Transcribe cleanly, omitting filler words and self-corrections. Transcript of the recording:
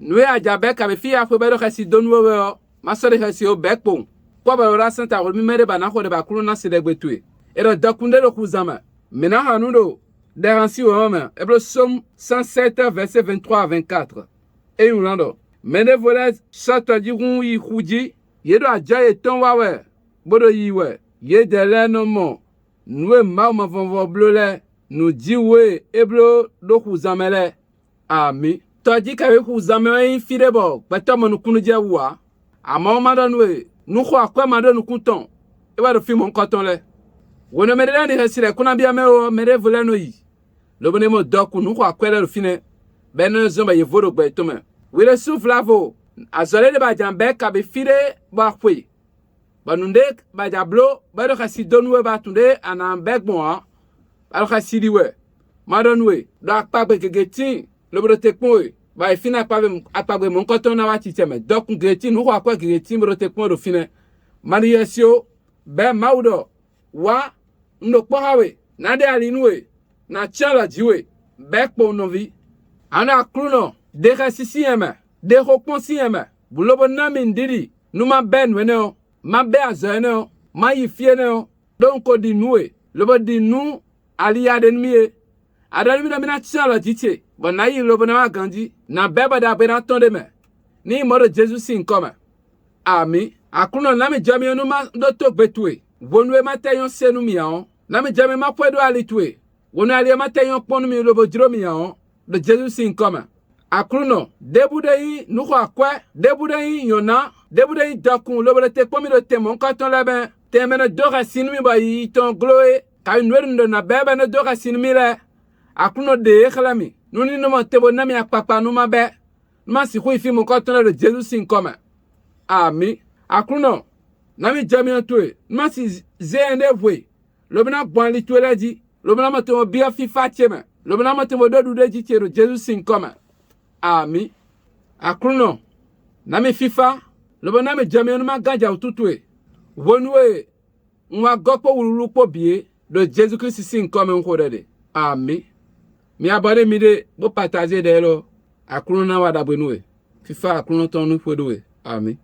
Nous a jabé kabe fi a fobero kasi donwo ma sore kasi o bekpon. Kwa ba ora santa ro mi mere ba na ko de ba kulu na se de gbetue. E do dakunde ro kuzama. Mena hanudo deransi o homme. Ebro Somme 107 verset 23 à 24. Et yulando. Mene volet sota dirun yi khudi. Yedo aja eton wawe. Bodo yiwe. Ye dele no mo. Nous ma vont blole. Nous diwe eblo do kuzamele. Ami. Todi ka we kuzamele infidebo. Beto mo nukunu je wa. Ama o madonwe. Nous crois quoi madon nous content. Et va le film en coton le. Wono mere ni resire kuna bia me o mere volet no yi. Le bonemo doku nous crois quoi le fine. Ben zomba ye vodo gbe to me. We le souffle avo. Azole de ba jambe ka be fide ba kwe. Ba nunde ba jablo ba do kasi donwe ba tunde anan bek bon al kasi diwe. Madonwe do akpa be gegeti le bodo tekmo ba fina akpa be mon coton na wa titeme. Donc gegeti nous crois quoi gegeti bodo tekmo do fine. Mariesio be maudo wa ndo hawe na de alinwe na chala jiwe bekpo novi ana kruno de rasisi eme de reponsi eme bulobo na mindiri numa ben weneo ma be azeno ma yifieneo donc di noué lobo di nou aliya den mie adali mina mina chala jitie bona yi lobo na gandi na beba da be na tonde me ni modo Jesus sin koma ami akruno na me jami numa do tok betue wonwe mateyon senu miaon na me jame ma pwedo alitwe wonu ali mateyon ponu mi lobo jiro miaon de Jesus sin koma akruno debude yi nuko akwe debude yi yona debude yi dokun lobo te pomi do temon katon leben temene dora sinu mi ba yi ton gloe ka nwerundo na bebe no dora sinu mi le akruno de ekhlami nuni no mo tebo na mi akpapa no ma be ma si ko ifi mon katon de Jesus sin koma ami akruno na mi jame antwe ma si zende vwe lobna bon litwela di lobna mato bia fi fatema lobna mato do de ji chero Jesus sin koma ami akruno na mi fifa lobna me jame no ma ganja ututwe wonwe nwa gopo wululu po bie de Jesus Christ sin koma nkodede ami mi abare mi de bo partager de lo akruno na wada benwe fifa akruno ton nu fodowe ami